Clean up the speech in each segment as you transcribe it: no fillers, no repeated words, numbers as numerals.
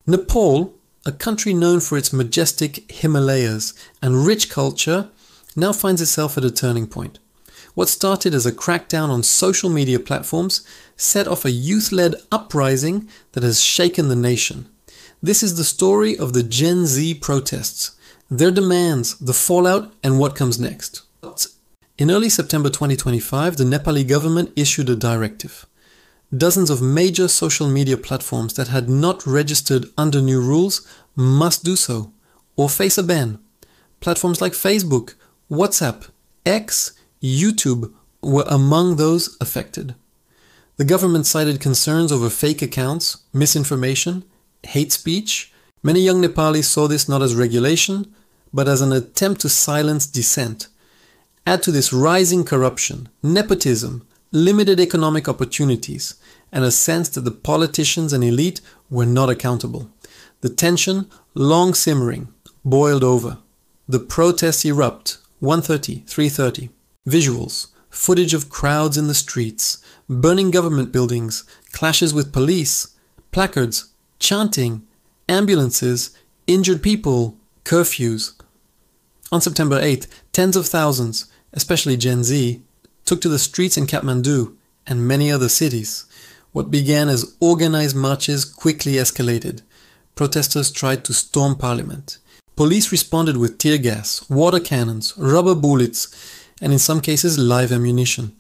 Nepal, a country known for its majestic Himalayas and rich culture, now finds itself at a turning point. What started as a crackdown on social media platforms set off a youth-led uprising that has shaken the nation. This is the story of the Gen Z protests, their demands, the fallout, and what comes next. In early September 2025, the Nepali government issued a directive. Dozens of major social media platforms that had not registered under new rules must do so, or face a ban. Platforms like Facebook, WhatsApp, X, YouTube were among those affected. The government cited concerns over fake accounts, misinformation, hate speech. Many young Nepalis saw this not as regulation, but as an attempt to silence dissent. Add to this rising corruption, nepotism, limited economic opportunities, and a sense that the politicians and elite were not accountable. The tension, long simmering, boiled over. The protests erupt, 1:30, 3:30. Visuals, footage of crowds in the streets, burning government buildings, clashes with police, placards, chanting, ambulances, injured people, curfews. On September 8th, tens of thousands, especially Gen Z, took to the streets in Kathmandu and many other cities. What began as organized marches quickly escalated. Protesters tried to storm parliament. Police responded with tear gas, water cannons, rubber bullets, and in some cases live ammunition.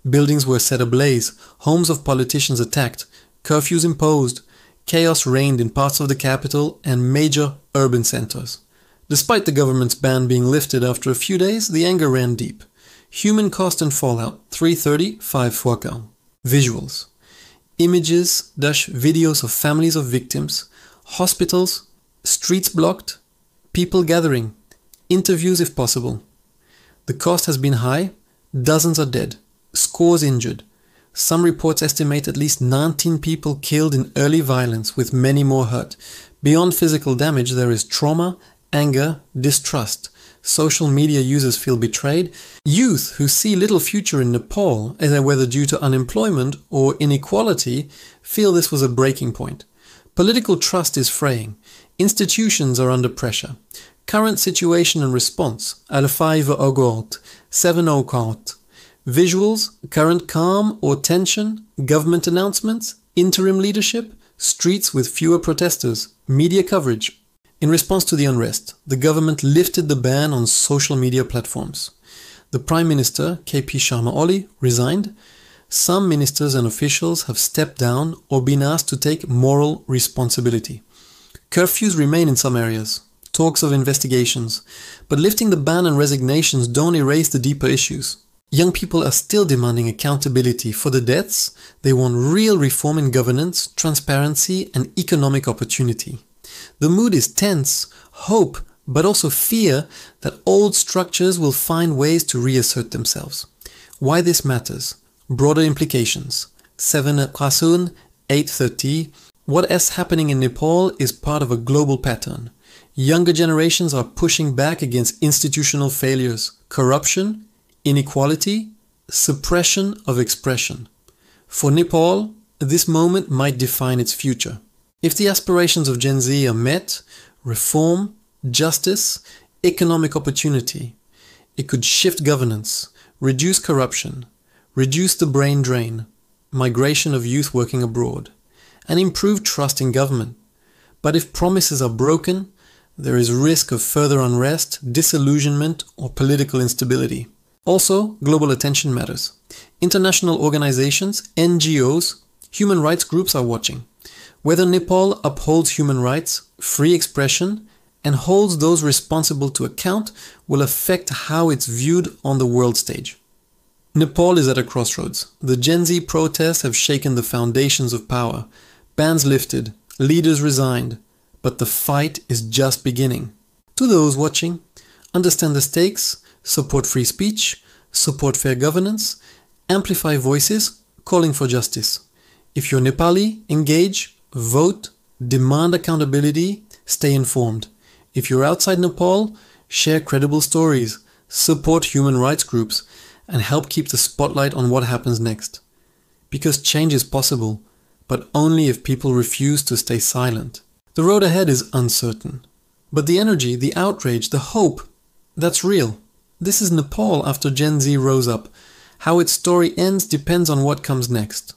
Buildings were set ablaze, homes of politicians attacked, curfews imposed, chaos reigned in parts of the capital and major urban centers. Despite the government's ban being lifted after a few days, the anger ran deep. Human cost and fallout, 3:30, 5 Fuakau. Visuals. Images-videos of families of victims, hospitals, streets blocked, people gathering, interviews if possible. The cost has been high, dozens are dead, scores injured. Some reports estimate at least 19 people killed in early violence, with many more hurt. Beyond physical damage, there is trauma, anger, distrust. Social media users feel betrayed. Youth who see little future in Nepal, either whether due to unemployment or inequality, feel this was a breaking point. Political trust is fraying. Institutions are under pressure. Current situation and response, Al-5 August, 7 August. Visuals, current calm or tension, government announcements, interim leadership, streets with fewer protesters, media coverage. In response to the unrest, the government lifted the ban on social media platforms. The Prime Minister, KP Sharma Oli, resigned. Some ministers and officials have stepped down or been asked to take moral responsibility. Curfews remain in some areas, talks of investigations, but lifting the ban and resignations don't erase the deeper issues. Young people are still demanding accountability for the deaths. They want real reform in governance, transparency, and economic opportunity. The mood is tense, hope, but also fear that old structures will find ways to reassert themselves. Why this matters. Broader implications. 7 Qasun, 8:30. What is happening in Nepal is part of a global pattern. Younger generations are pushing back against institutional failures, corruption, inequality, suppression of expression. For Nepal, this moment might define its future. If the aspirations of Gen Z are met, reform, justice, economic opportunity, it could shift governance, reduce corruption, reduce the brain drain, migration of youth working abroad, and improve trust in government. But if promises are broken, there is risk of further unrest, disillusionment, or political instability. Also, global attention matters. International organizations, NGOs, human rights groups are watching. Whether Nepal upholds human rights, free expression, and holds those responsible to account will affect how it's viewed on the world stage. Nepal is at a crossroads. The Gen Z protests have shaken the foundations of power. Bans lifted, leaders resigned, but the fight is just beginning. To those watching, understand the stakes, support free speech, support fair governance, amplify voices calling for justice. If you're Nepali, engage, vote, demand accountability, stay informed. If you're outside Nepal, share credible stories, support human rights groups, and help keep the spotlight on what happens next. Because change is possible, but only if people refuse to stay silent. The road ahead is uncertain. But the energy, the outrage, the hope, that's real. This is Nepal after Gen Z rose up. How its story ends depends on what comes next.